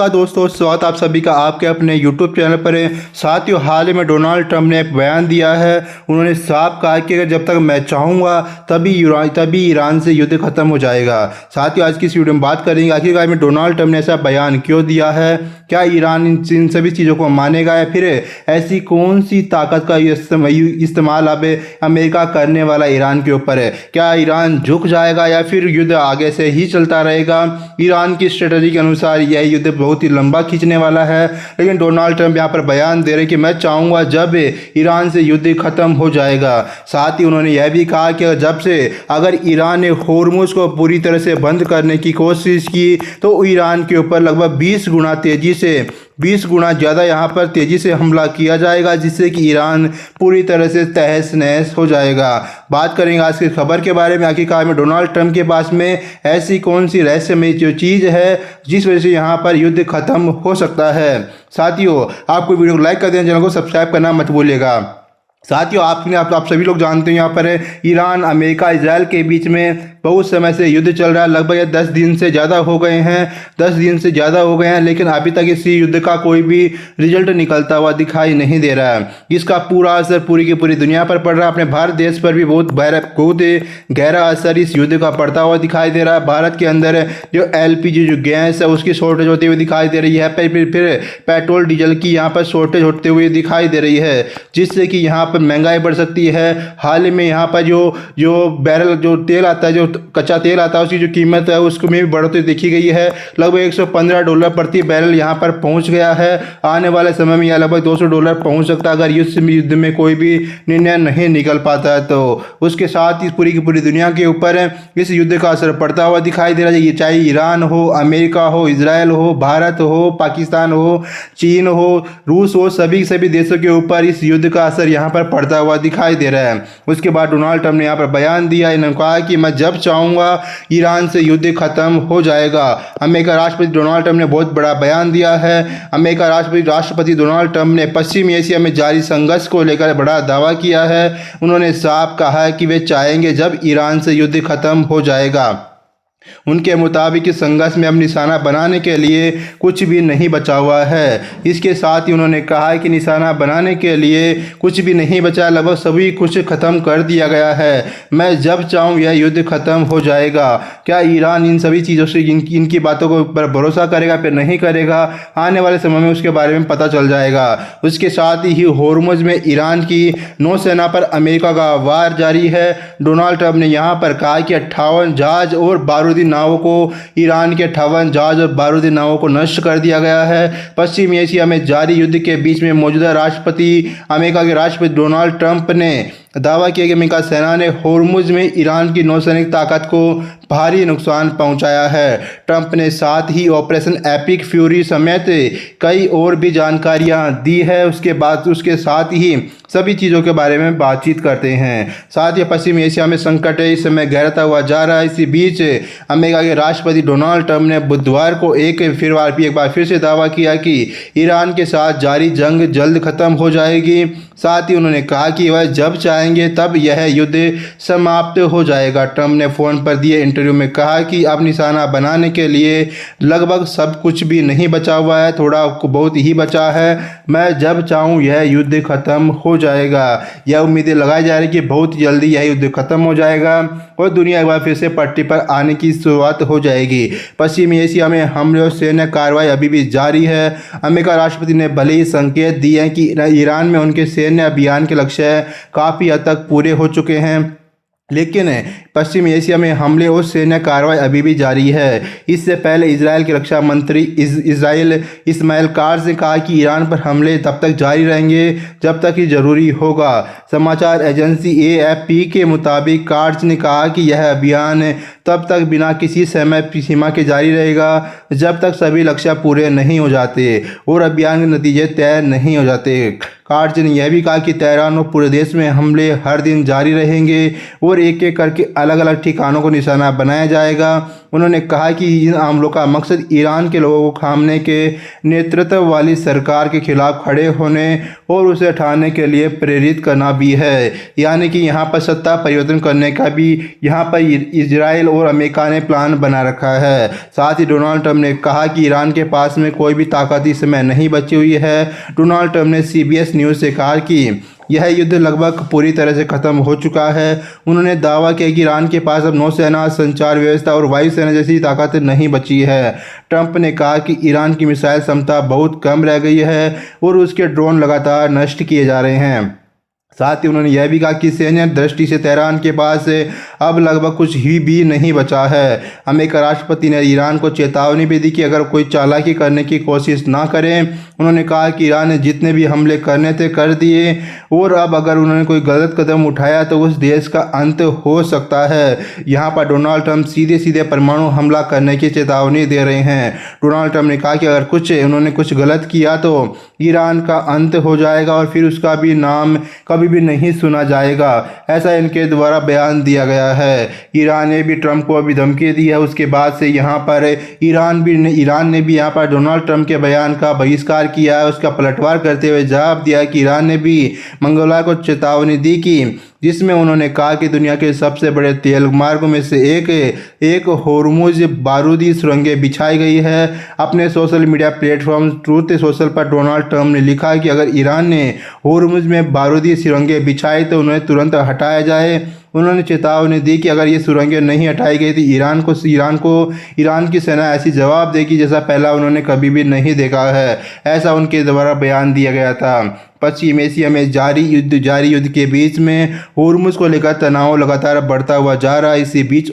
नमस्कार दोस्तों, स्वागत आप सभी का आपके अपने YouTube चैनल पर है। साथियों, हाल ही में डोनाल्ड ट्रंप ने एक बयान दिया है। उन्होंने साफ कहा कि अगर जब तक मैं चाहूँगा तभी ईरान से युद्ध खत्म हो जाएगा। साथियों, आज की इस वीडियो में बात करेंगे आखिरकार में डोनाल्ड ट्रंप ने ऐसा बयान क्यों दिया है, क्या ईरान इन सभी चीज़ों को मानेगा या फिर ऐसी कौन सी ताकत का इस्तेमाल अब अमेरिका करने वाला ईरान के ऊपर है। क्या ईरान झुक जाएगा या फिर युद्ध आगे से ही चलता रहेगा। ईरान की स्ट्रेटजी के अनुसार यह युद्ध बहुत ही लंबा खींचने वाला है, लेकिन डोनाल्ड ट्रंप यहाँ पर बयान दे रहे कि मैं चाहूँगा जब ईरान से युद्ध खत्म हो जाएगा। साथ ही उन्होंने यह भी कहा कि अगर ईरान ने होर्मुज को पूरी तरह से बंद करने की कोशिश की तो ईरान के ऊपर लगभग 20 गुना ज़्यादा यहाँ पर तेज़ी से हमला किया जाएगा, जिससे कि ईरान पूरी तरह से तहस नहस हो जाएगा। बात करेंगे आज की खबर के बारे में, आखिरकार में डोनाल्ड ट्रंप के पास में ऐसी कौन सी रहस्यमय जो चीज़ है जिस वजह से यहाँ पर युद्ध खत्म हो सकता है। साथियों, आपको वीडियो को लाइक कर देना, चैनल को सब्सक्राइब करना मत भूलिएगा। साथियों, आप सभी लोग जानते हैं यहाँ पर ईरान अमेरिका इजराइल के बीच में बहुत समय से युद्ध चल रहा है। लगभग 10 दिन से ज़्यादा हो गए हैं, लेकिन अभी तक इस युद्ध का कोई भी रिजल्ट निकलता हुआ दिखाई नहीं दे रहा है। इसका पूरा असर पूरी की पूरी दुनिया पर पड़ रहा है। अपने भारत देश पर भी बहुत गहरा असर इस युद्ध का पड़ता हुआ दिखाई दे रहा है। भारत के अंदर जो LPG जो गैस है उसकी शॉर्टेज होती हुई दिखाई दे रही है। फिर पेट्रोल डीजल की यहाँ पर शॉर्टेज होते हुए दिखाई दे रही है, जिससे कि यहाँ पर महंगाई बढ़ सकती है। हाल ही में यहाँ पर जो बैरल जो तेल आता है, जो कच्चा तेल आता है, उसकी जो कीमत है उसको में भी बढ़ोतरी देखी गई है। लगभग $115 प्रति बैरल यहाँ पर पहुँच गया है। आने वाले समय में यह लगभग $200 पहुँच सकता है अगर युद्ध में कोई भी निर्णय नहीं निकल पाता है तो। उसके साथ ही पूरी की पूरी दुनिया के ऊपर इस युद्ध का असर पड़ता हुआ दिखाई दे रहा है। ये चाहे ईरान हो, अमेरिका हो, इजराइल हो, भारत हो, पाकिस्तान हो, चीन हो, रूस हो, सभी देशों के ऊपर इस युद्ध का असर यहाँ पर पड़ता हुआ दिखाई दे रहा है। उसके बाद डोनाल्ड ट्रंप ने यहाँ पर बयान दिया। इन्होंने कहा कि मैं जब चाहूँगा ईरान से युद्ध खत्म हो जाएगा। अमेरिका राष्ट्रपति डोनाल्ड ट्रंप ने बहुत बड़ा बयान दिया है। अमेरिका राष्ट्रपति डोनाल्ड ट्रंप ने पश्चिमी एशिया में जारी संघर्ष को लेकर बड़ा दावा किया है। उन्होंने साफ कहा है कि वे चाहेंगे जब ईरान से युद्ध खत्म हो जाएगा। उनके मुताबिक इस संघर्ष में अब निशाना बनाने के लिए कुछ भी नहीं बचा हुआ है। इसके साथ ही उन्होंने कहा है कि निशाना बनाने के लिए कुछ भी नहीं बचा, लगभग सभी कुछ खत्म कर दिया गया है। मैं जब चाहूँ यह युद्ध खत्म हो जाएगा। क्या ईरान इन सभी चीज़ों से इनकी बातों को पर भरोसा करेगा फिर नहीं करेगा, आने वाले समय में उसके बारे में पता चल जाएगा। उसके साथ ही होर्मुज में ईरान की नौसेना पर अमेरिका का वार जारी है। डोनाल्ड ट्रंप ने यहाँ पर कहा कि 58 जहाज और बारूदी नावों को ईरान के 58 जहाज और बारूदी नावों को नष्ट कर दिया गया है। पश्चिमी एशिया में जारी युद्ध के बीच में मौजूदा अमेरिका के राष्ट्रपति डोनाल्ड ट्रंप ने दावा किया कि अमेरिका सेना ने होर्मुज में ईरान की नौसैनिक ताकत को भारी नुकसान पहुंचाया है। ट्रंप ने साथ ही ऑपरेशन एपिक फ्यूरी समेत कई और भी जानकारियां दी है। उसके साथ ही सभी चीज़ों के बारे में बातचीत करते हैं। साथ ही पश्चिमी एशिया में संकट इस समय गहराता हुआ जा रहा है। इसी बीच अमेरिका के राष्ट्रपति डोनाल्ड ट्रंप ने बुधवार को एक बार फिर से दावा किया कि ईरान के साथ जारी जंग जल्द खत्म हो जाएगी। साथ ही उन्होंने कहा कि वह जब चाहेंगे तब यह युद्ध समाप्त हो जाएगा। ट्रंप ने फ़ोन पर दिए इंटरव्यू में कहा कि अब निशाना बनाने के लिए लगभग सब कुछ भी नहीं बचा हुआ है, थोड़ा बहुत ही बचा है। मैं जब चाहूँ यह युद्ध खत्म हो जाएगा। यह उम्मीदें लगाई जा रही है कि बहुत जल्दी यह युद्ध खत्म हो जाएगा और दुनिया एक बार फिर से पटरी पर आने की शुरुआत हो जाएगी। पश्चिमी एशिया में हमले और सैन्य कार्रवाई अभी भी जारी है। अमेरिका राष्ट्रपति ने भले ही संकेत दिए हैं कि ईरान में उनके सैन्य अभियान के लक्ष्य काफ़ी हद तक पूरे हो चुके हैं, लेकिन पश्चिमी एशिया में हमले और सैन्य कार्रवाई अभी भी जारी है। इससे पहले इजराइल के रक्षा मंत्री इस्माइल काट्ज़ ने कहा कि ईरान पर हमले तब तक जारी रहेंगे जब तक ये जरूरी होगा। समाचार एजेंसी AFP के मुताबिक काट्ज़ ने कहा कि यह अभियान तब तक बिना किसी समय सीमा के जारी रहेगा जब तक सभी लक्ष्य पूरे नहीं हो जाते और अभियान के नतीजे तय नहीं हो जाते। काट्ज़ ने यह भी कहा कि तेहरान और पूरे देश में हमले हर दिन जारी रहेंगे और एक एक करके अलग अलग ठिकानों को निशाना बनाया जाएगा। उन्होंने कहा कि इन हमलों का मकसद ईरान के लोगों को खामने के नेतृत्व वाली सरकार के खिलाफ खड़े होने और उसे हटाने के लिए प्रेरित करना भी है। यानी कि यहाँ पर सत्ता परिवर्तन करने का भी यहाँ पर इजराइल और अमेरिका ने प्लान बना रखा है। साथ ही डोनाल्ड ट्रंप ने कहा कि ईरान के पास में कोई भी ताकत इस समय नहीं बची हुई है। डोनाल्ड ट्रंप ने CBS न्यूज़ से कहा कि यह युद्ध लगभग पूरी तरह से खत्म हो चुका है। उन्होंने दावा किया कि ईरान के पास अब नौसेना, संचार व्यवस्था और वायुसेना जैसी ताकत नहीं बची है। ट्रंप ने कहा कि ईरान की मिसाइल क्षमता बहुत कम रह गई है और उसके ड्रोन लगातार नष्ट किए जा रहे हैं। साथ ही उन्होंने यह भी कहा कि सैन्य दृष्टि से तेहरान के पास अब लगभग कुछ ही भी नहीं बचा है। अमेरिका राष्ट्रपति ने ईरान को चेतावनी भी दी कि अगर कोई चालाकी करने की कोशिश ना करें। उन्होंने कहा कि ईरान ने जितने भी हमले करने थे कर दिए और अब अगर उन्होंने कोई गलत कदम उठाया तो उस देश का अंत हो सकता है। यहाँ पर डोनाल्ड ट्रंप सीधे सीधे परमाणु हमला करने की चेतावनी दे रहे हैं। डोनाल्ड ट्रंप ने कहा कि अगर उन्होंने कुछ गलत किया तो ईरान का अंत हो जाएगा और फिर उसका भी नाम कभी भी नहीं सुना जाएगा। ऐसा इनके द्वारा बयान दिया गया है। ईरान ने भी ट्रंप को अभी धमकी दी है। उसके बाद से यहाँ पर ईरान ने भी यहाँ पर डोनाल्ड ट्रंप के बयान का बहिष्कार किया है। उसका पलटवार करते हुए जवाब दिया कि ईरान ने भी मंगलवार को चेतावनी दी कि जिसमें उन्होंने कहा कि दुनिया के सबसे बड़े तेल मार्गों में से एक होर्मुज बारूदी सुरंगें बिछाई गई है। अपने social media platform truth social पर डोनाल्ड ट्रंप ने लिखा कि अगर ईरान ने होर्मुज में बारूदी सुरंगें बिछाई तो उन्हें तुरंत हटाया जाए। उन्होंने चेतावनी दी कि अगर ये सुरंगें नहीं हटाई गई तो ईरान की सेना ऐसी जवाब देगी जैसा पहला उन्होंने कभी भी नहीं देखा है। ऐसा उनके द्वारा बयान दिया गया था। पश्चिम एशिया में जारी युद्ध के बीच में होर्मुज को लेकर तनाव लगातार बढ़ता हुआ जा रहा है। इसी बीच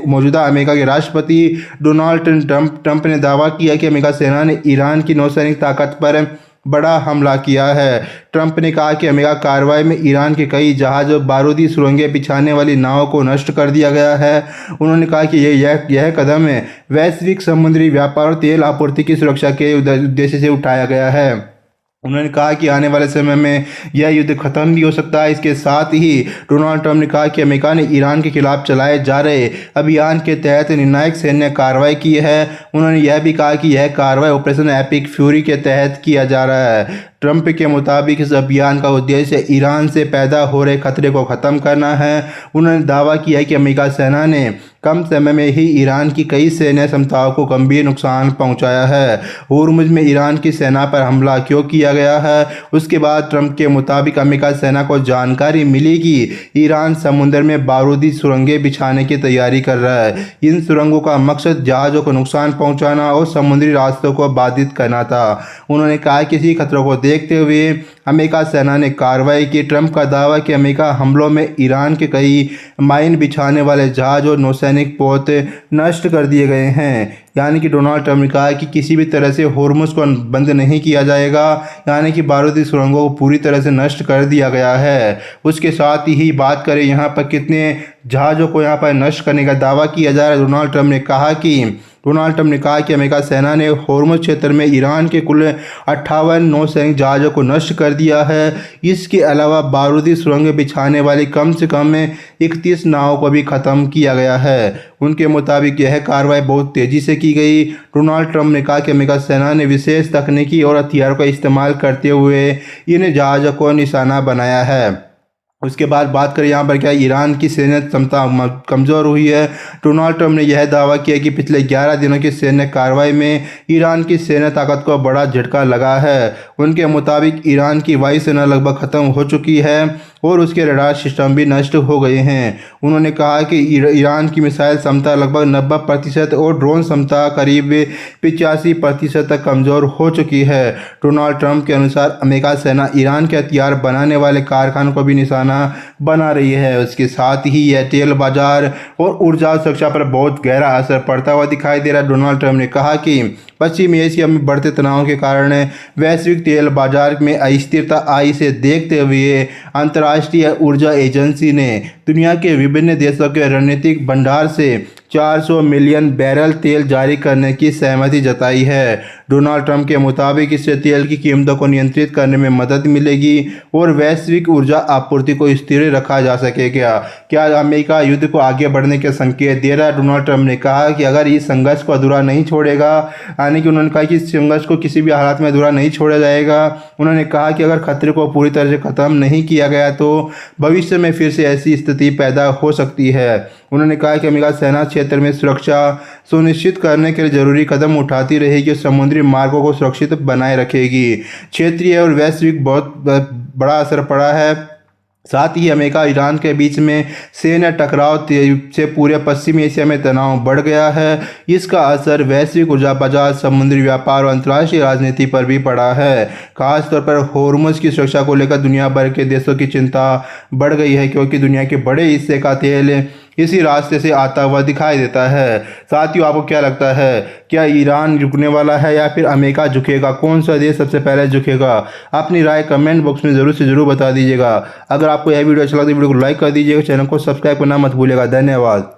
मौजूदा अमेरिका के राष्ट्रपति डोनाल्ड ट्रंप ने दावा किया कि अमेरिका सेना ने ईरान की नौसैनिक ताकत पर बड़ा हमला किया है। ट्रंप ने कहा कि अमेरिका कार्रवाई में ईरान के कई जहाज और बारूदी सुरंगें बिछाने वाली नावों को नष्ट कर दिया गया है। उन्होंने कहा कि यह कदम वैश्विक समुद्री व्यापार और तेल आपूर्ति की सुरक्षा के उद्देश्य से उठाया गया है। उन्होंने कहा कि आने वाले समय में यह युद्ध खत्म भी हो सकता है। इसके साथ ही डोनाल्ड ट्रंप ने कहा कि अमेरिका ने ईरान के खिलाफ चलाए जा रहे अभियान के तहत निर्णायक सैन्य कार्रवाई की है। उन्होंने यह भी कहा कि यह कार्रवाई ऑपरेशन एपिक फ्यूरी के तहत किया जा रहा है। ट्रंप के मुताबिक इस अभियान का उद्देश्य ईरान से पैदा हो रहे खतरे को ख़त्म करना है। उन्होंने दावा किया कि अमेरिका सेना ने कम समय में ही ईरान की कई सैन्य क्षमताओं को गंभीर नुकसान पहुंचाया है। होर्मुज में ईरान की सेना पर हमला क्यों किया गया है? उसके बाद ट्रंप के मुताबिक अमेरिका सेना को जानकारी मिली कि ईरान समुद्र में बारूदी सुरंगें बिछाने की तैयारी कर रहा है। इन सुरंगों का मकसद जहाज़ों को नुकसान पहुँचाना और समुद्री रास्तों को बाधित करना था। उन्होंने कहा कि इसी खतरों को देखते हुए अमेरिका सेना ने कार्रवाई की। ट्रंप का दावा कि अमेरिका हमलों में ईरान के कई माइन बिछाने वाले जहाज और नौसैनिक पोत नष्ट कर दिए गए हैं। यानी कि डोनाल्ड ट्रंप ने कहा कि किसी भी तरह से होर्मुज को बंद नहीं किया जाएगा, यानी कि बारूदी सुरंगों को पूरी तरह से नष्ट कर दिया गया है। उसके साथ ही बात करें यहाँ पर कितने जहाज़ों को यहाँ पर नष्ट करने का दावा किया जा रहा है। डोनाल्ड ट्रंप ने कहा कि अमेरिका सेना ने होर्मुज क्षेत्र में ईरान के कुल 58 नौसैनिक जहाज़ों को नष्ट कर दिया है। इसके अलावा बारूदी सुरंगें बिछाने वाली कम से कम 31 नावों को भी ख़त्म किया गया है। उनके मुताबिक यह कार्रवाई बहुत तेज़ी से की गई। डोनाल्ड ट्रंप ने कहा कि अमेरिका सेना ने विशेष तकनीकी और हथियारों का इस्तेमाल करते हुए इन जहाज़ों को निशाना बनाया है। उसके बाद बात करें यहाँ पर क्या ईरान की सैन्य क्षमता कमज़ोर हुई है। डोनाल्ड ट्रंप ने यह दावा किया कि पिछले 11 दिनों की सैन्य कार्रवाई में ईरान की सैन्य ताकत को बड़ा झटका लगा है। उनके मुताबिक ईरान की वायुसेना लगभग ख़त्म हो चुकी है और उसके रडार सिस्टम भी नष्ट हो गए हैं। उन्होंने कहा कि ईरान की मिसाइल क्षमता लगभग 90% और ड्रोन क्षमता करीब 85% तक कमज़ोर हो चुकी है। डोनाल्ड ट्रंप के अनुसार अमेरिका सेना ईरान के हथियार बनाने वाले कारखानों को भी निशाना बना रही है। उसके साथ ही यह तेल बाजार और ऊर्जा सुरक्षा पर बहुत गहरा असर पड़ता हुआ दिखाई दे रहा है। डोनाल्ड ट्रंप ने कहा कि पश्चिमी एशिया में बढ़ते तनाव के कारण वैश्विक तेल बाजार में अस्थिरता आई से देखते हुए अंतर्राष्ट्रीय ऊर्जा एजेंसी ने दुनिया के विभिन्न देशों के रणनीतिक भंडार से 400 मिलियन बैरल तेल जारी करने की सहमति जताई है। डोनाल्ड ट्रंप के मुताबिक इससे तेल की कीमतों को नियंत्रित करने में मदद मिलेगी और वैश्विक ऊर्जा आपूर्ति को स्थिर रखा जा सकेगा। क्या अमेरिका युद्ध को आगे बढ़ने के संकेत दे रहा है? डोनाल्ड ट्रंप ने कहा कि अगर इस संघर्ष को अधूरा नहीं छोड़ेगा, यानी कि उन्होंने कहा कि इस संघर्ष को किसी भी हालात में अधूरा नहीं छोड़ा जाएगा। उन्होंने कहा कि अगर खतरे को पूरी तरह से खत्म नहीं किया गया तो भविष्य में फिर से ऐसी स्थिति पैदा हो सकती है। उन्होंने कहा कि अमेरिका सेना क्षेत्र में सुरक्षा सुनिश्चित करने के लिए जरूरी कदम उठाती रहेगी और समुद्री मार्गों को सुरक्षित बनाए रखेगी। क्षेत्रीय और वैश्विक बहुत बड़ा असर पड़ा है। साथ ही अमेरिका ईरान के बीच में सैन्य टकराव से पूरे पश्चिमी एशिया में तनाव बढ़ गया है। इसका असर वैश्विक ऊर्जा बाजार, समुद्री व्यापार और अंतर्राष्ट्रीय राजनीति पर भी पड़ा है। खासतौर पर होर्मुज की सुरक्षा को लेकर दुनिया भर के देशों की चिंता बढ़ गई है, क्योंकि दुनिया के बड़े हिस्से का तेल इसी रास्ते से आता हुआ दिखाई देता है। साथियों, आपको क्या लगता है, क्या ईरान झुकने वाला है या फिर अमेरिका झुकेगा? कौन सा देश सबसे पहले झुकेगा? अपनी राय कमेंट बॉक्स में ज़रूर से ज़रूर बता दीजिएगा। अगर आपको यह वीडियो अच्छा लगा तो वीडियो को लाइक कर दीजिएगा, चैनल को सब्सक्राइब करना मत भूलिएगा। धन्यवाद।